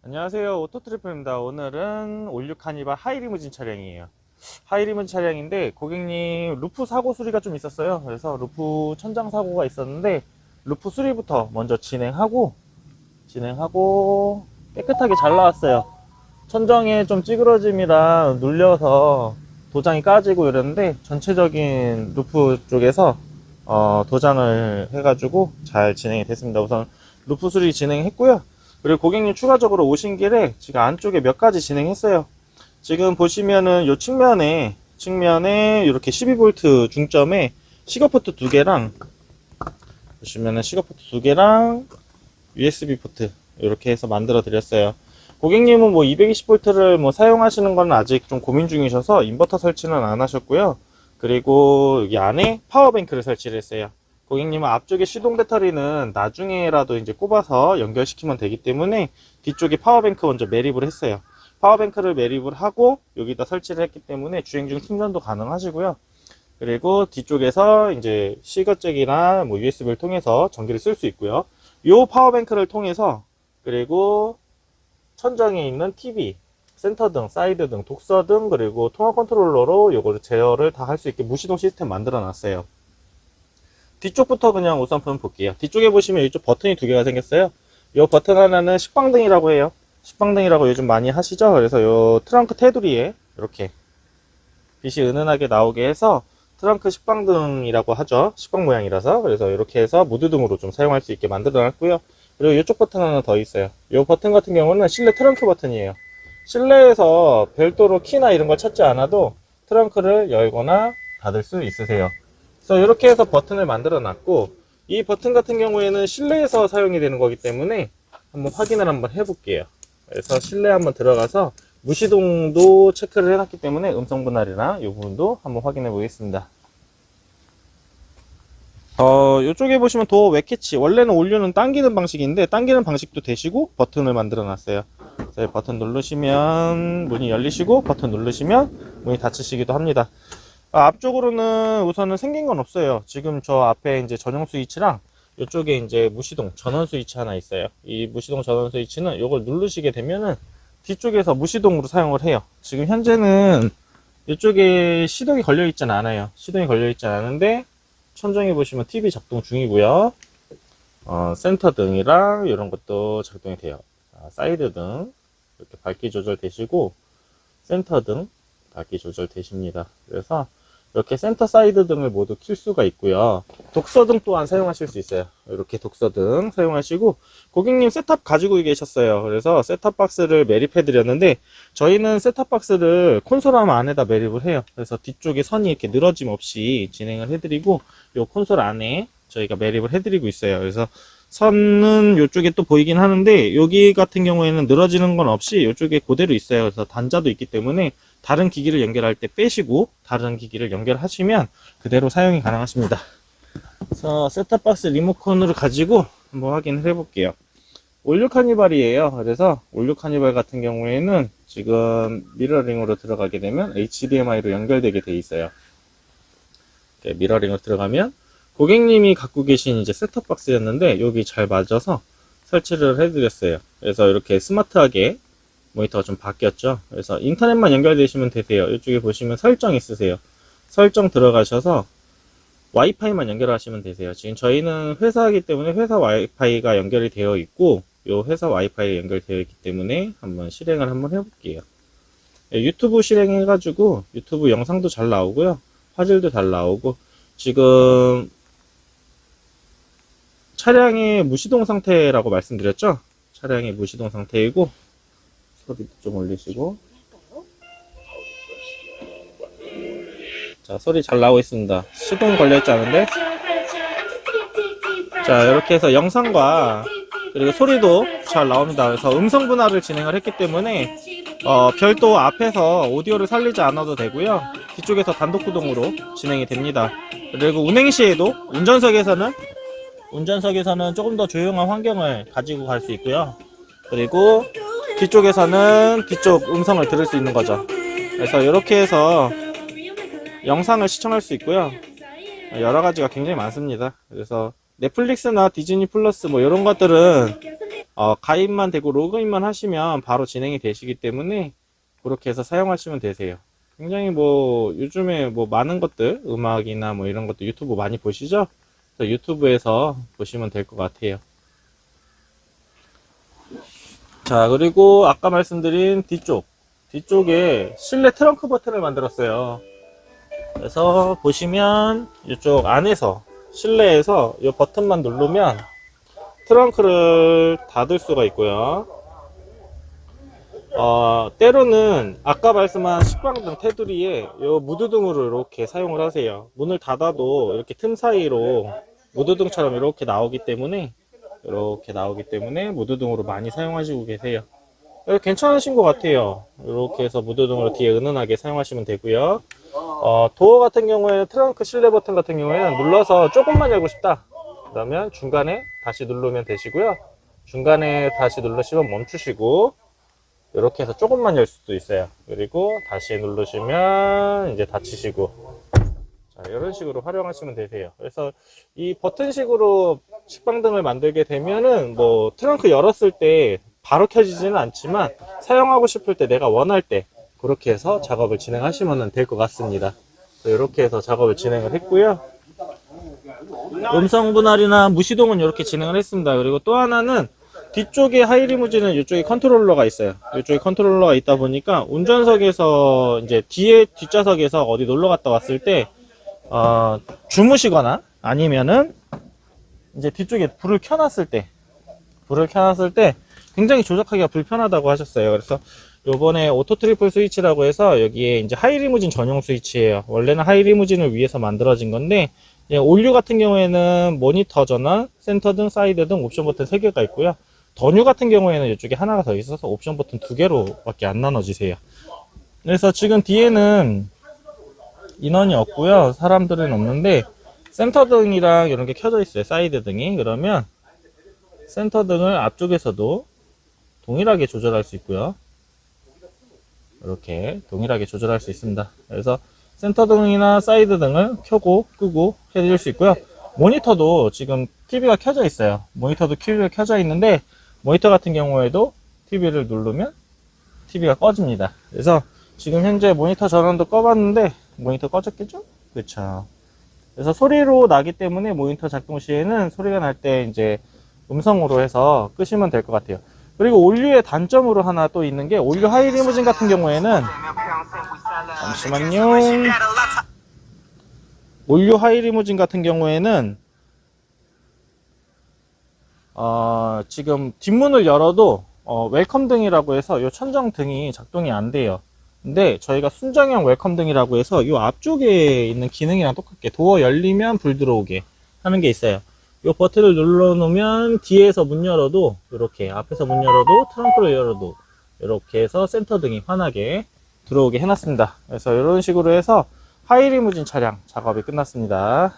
안녕하세요, 오토트리플입니다. 오늘은 올류 카니발 하이리무진 차량이에요. 하이리무진 차량인데 고객님 루프 사고 수리가 좀 있었어요. 그래서 루프 천장 사고가 있었는데 루프 수리부터 먼저 진행하고 깨끗하게 잘 나왔어요. 천정에 좀 찌그러짐이라 눌려서 도장이 까지고 이러는데 전체적인 루프 쪽에서 도장을 해가지고 잘 진행이 됐습니다. 우선 루프 수리 진행했고요. 그리고 고객님 추가적으로 오신 길에 지금 안쪽에 몇 가지 진행했어요. 지금 보시면은 요 측면에 이렇게 12V 중점에 시거포트 2개랑 보시면은 시거포트 2개랑 USB 포트 이렇게 해서 만들어 드렸어요. 고객님은 뭐 220V를 뭐 사용하시는 건 아직 좀 고민 중이셔서 인버터 설치는 안 하셨고요. 그리고 여기 안에 파워뱅크를 설치를 했어요. 고객님은 앞쪽에 시동 배터리는 나중에라도 이제 꼽아서 연결시키면 되기 때문에 뒤쪽에 파워뱅크 먼저 매립을 했어요. 파워뱅크를 매립을 하고 여기다 설치를 했기 때문에 주행 중 충전도 가능하시고요. 그리고 뒤쪽에서 이제 시거잭이나 뭐 USB를 통해서 전기를 쓸 수 있고요. 이 파워뱅크를 통해서 그리고 천정에 있는 TV, 센터등, 사이드등, 독서등 그리고 통화 컨트롤러로 요거를 제어를 다 할 수 있게 무시동 시스템 만들어 놨어요. 뒤쪽부터 그냥 우선 볼게요. 뒤쪽에 보시면 이쪽 버튼이 2개가 생겼어요. 이 버튼 하나는 식빵등이라고 해요. 식빵등이라고 요즘 많이 하시죠. 그래서 이 트렁크 테두리에 이렇게 빛이 은은하게 나오게 해서 트렁크 식빵등이라고 하죠. 식빵 모양이라서. 그래서 이렇게 해서 무드등으로 좀 사용할 수 있게 만들어 놨고요. 그리고 이쪽 버튼 하나 더 있어요. 이 버튼 같은 경우는 실내 트렁크 버튼이에요. 실내에서 별도로 키나 이런 걸 찾지 않아도 트렁크를 열거나 닫을 수 있으세요. 그래서 이렇게 해서 버튼을 만들어 놨고, 이 버튼 같은 경우에는 실내에서 사용이 되는 거기 때문에 한번 확인을 한번 해볼게요. 그래서 실내 한번 들어가서 무시동도 체크를 해놨기 때문에 음성 분할이나 이 부분도 한번 확인해 보겠습니다. 이쪽에 보시면 도어 웹캐치, 원래는 올류는 당기는 방식인데 당기는 방식도 되시고 버튼을 만들어 놨어요. 그래서 버튼 누르시면 문이 열리시고 버튼 누르시면 문이 닫히시기도 합니다. 앞쪽으로는 우선은 생긴 건 없어요. 지금 저 앞에 이제 전용 스위치랑 이쪽에 이제 무시동 전원 스위치 하나 있어요. 이 무시동 전원 스위치는 이걸 누르시게 되면은 뒤쪽에서 무시동으로 사용을 해요. 지금 현재는 이쪽에 시동이 걸려 있진 않아요. 시동이 걸려 있진 않은데 천정에 보시면 TV 작동 중이고요. 센터 등이랑 이런 것도 작동이 돼요. 사이드 등 이렇게 밝기 조절 되시고 센터 등 밝기 조절 되십니다. 그래서 이렇게 센터 사이드 등을 모두 킬 수가 있고요. 독서등 또한 사용하실 수 있어요. 이렇게 독서등 사용하시고 고객님 셋탑 가지고 계셨어요. 그래서 셋탑 박스를 매립해 드렸는데 저희는 셋탑 박스를 콘솔 암 안에다 매립을 해요. 그래서 뒤쪽에 선이 이렇게 늘어짐 없이 진행을 해드리고 이 콘솔 안에 저희가 매립을 해드리고 있어요. 그래서 선은 이쪽에 또 보이긴 하는데 여기 같은 경우에는 늘어지는 건 없이 이쪽에 그대로 있어요. 그래서 단자도 있기 때문에 다른 기기를 연결할 때 빼시고 다른 기기를 연결하시면 그대로 사용이 가능하십니다. 그래서 셋탑박스 리모컨을 가지고 한번 확인을 해볼게요. 올류 카니발이에요. 그래서 올류 카니발 같은 경우에는 지금 미러링으로 들어가게 되면 HDMI로 연결되게 돼 있어요. 이렇게 미러링으로 들어가면 고객님이 갖고 계신 이제 셋탑박스였는데 여기 잘 맞아서 설치를 해드렸어요. 그래서 이렇게 스마트하게 모니터가 좀 바뀌었죠. 그래서 인터넷만 연결되시면 되세요. 이쪽에 보시면 설정 있으세요. 설정 들어가셔서 와이파이만 연결하시면 되세요. 지금 저희는 회사이기 때문에 회사 와이파이가 연결이 되어 있고 요 회사 와이파이 연결되어 있기 때문에 한번 실행을 한번 해볼게요. 유튜브 실행해가지고 유튜브 영상도 잘 나오고요. 화질도 잘 나오고 지금 차량의 무시동 상태라고 말씀드렸죠. 차량의 무시동 상태이고 소리도 좀 올리시고 자 소리 잘 나오고 있습니다. 시동 걸려있지 않은데 자 이렇게 해서 영상과 그리고 소리도 잘 나옵니다. 그래서 음성 분할을 진행을 했기 때문에 별도 앞에서 오디오를 살리지 않아도 되고요. 뒤쪽에서 단독 구동으로 진행이 됩니다. 그리고 운행 시에도 운전석에서는 조금 더 조용한 환경을 가지고 갈 수 있고요. 그리고 뒤쪽에서는 뒤쪽 음성을 들을 수 있는 거죠. 그래서 이렇게 해서 영상을 시청할 수 있고요. 여러 가지가 굉장히 많습니다. 그래서 넷플릭스나 디즈니 플러스 뭐 이런 것들은 가입만 되고 로그인만 하시면 바로 진행이 되시기 때문에 그렇게 해서 사용하시면 되세요. 굉장히 뭐 요즘에 뭐 많은 것들 음악이나 뭐 이런 것도 유튜브 많이 보시죠? 그래서 유튜브에서 보시면 될 것 같아요. 자, 그리고 아까 말씀드린 뒤쪽에 실내 트렁크 버튼을 만들었어요. 그래서 보시면 이쪽 안에서 실내에서 이 버튼만 누르면 트렁크를 닫을 수가 있고요. 때로는 아까 말씀한 식빵등 테두리에 이 무드등으로 이렇게 사용을 하세요. 문을 닫아도 이렇게 틈 사이로 무드등처럼 이렇게 나오기 때문에 무드등으로 많이 사용하시고 계세요. 괜찮으신 것 같아요. 이렇게 해서 무드등으로 뒤에 은은하게 사용하시면 되고요. 도어 같은 경우에는 트렁크 실내 버튼 같은 경우에는 눌러서 조금만 열고 싶다 그러면 중간에 다시 누르면 되시고요. 중간에 다시 누르시면 멈추시고 이렇게 해서 조금만 열 수도 있어요. 그리고 다시 누르시면 이제 닫히시고, 자, 이런 식으로 활용하시면 되세요. 그래서 이 버튼식으로 식빵등을 만들게 되면은 뭐 트렁크 열었을 때 바로 켜지지는 않지만 사용하고 싶을 때 내가 원할 때 그렇게 해서 작업을 진행하시면 될 것 같습니다. 이렇게 해서 작업을 진행을 했고요. 음성 분할이나 무시동은 이렇게 진행을 했습니다. 그리고 또 하나는 뒤쪽에 하이리무진은 이쪽에 컨트롤러가 있어요. 이쪽에 컨트롤러가 있다 보니까 운전석에서 이제 뒷좌석에서 어디 놀러 갔다 왔을 때 주무시거나 아니면은 이제 뒤쪽에 불을 켜놨을 때 굉장히 조작하기가 불편하다고 하셨어요. 그래서 요번에 오토 트리플 스위치라고 해서 여기에 이제 하이리무진 전용 스위치예요. 원래는 하이리무진을 위해서 만들어진 건데 올류 같은 경우에는 모니터 전원, 센터 등, 사이드 등 옵션 버튼 3개가 있고요. 더뉴 같은 경우에는 이쪽에 하나가 더 있어서 옵션 버튼 2개로 밖에 안 나눠지세요. 그래서 지금 뒤에는 인원이 없고요. 사람들은 없는데 센터 등이랑 이런 게 켜져 있어요. 사이드 등이. 그러면 센터 등을 앞쪽에서도 동일하게 조절할 수 있고요. 이렇게 동일하게 조절할 수 있습니다. 그래서 센터 등이나 사이드 등을 켜고 끄고 해줄 수 있고요. 모니터도 지금 TV가 켜져 있어요. 모니터도 TV가 켜져 있는데 모니터 같은 경우에도 TV를 누르면 TV가 꺼집니다. 그래서 지금 현재 모니터 전원도 꺼봤는데 모니터 꺼졌겠죠? 그렇죠. 그래서 소리로 나기 때문에 모니터 작동 시에는 소리가 날 때 이제 음성으로 해서 끄시면 될 것 같아요. 그리고 올류의 단점으로 하나 또 있는 게 올류 하이리무진 같은 경우에는 잠시만요. 올류 하이리무진 같은 경우에는 지금 뒷문을 열어도 웰컴 등이라고 해서 이 천정 등이 작동이 안 돼요. 근데 저희가 순정형 웰컴 등이라고 해서 이 앞쪽에 있는 기능이랑 똑같게 도어 열리면 불 들어오게 하는 게 있어요. 이 버튼을 눌러 놓으면 뒤에서 문 열어도 이렇게 앞에서 문 열어도 트렁크를 열어도 이렇게 해서 센터 등이 환하게 들어오게 해놨습니다. 그래서 이런 식으로 해서 하이리무진 차량 작업이 끝났습니다.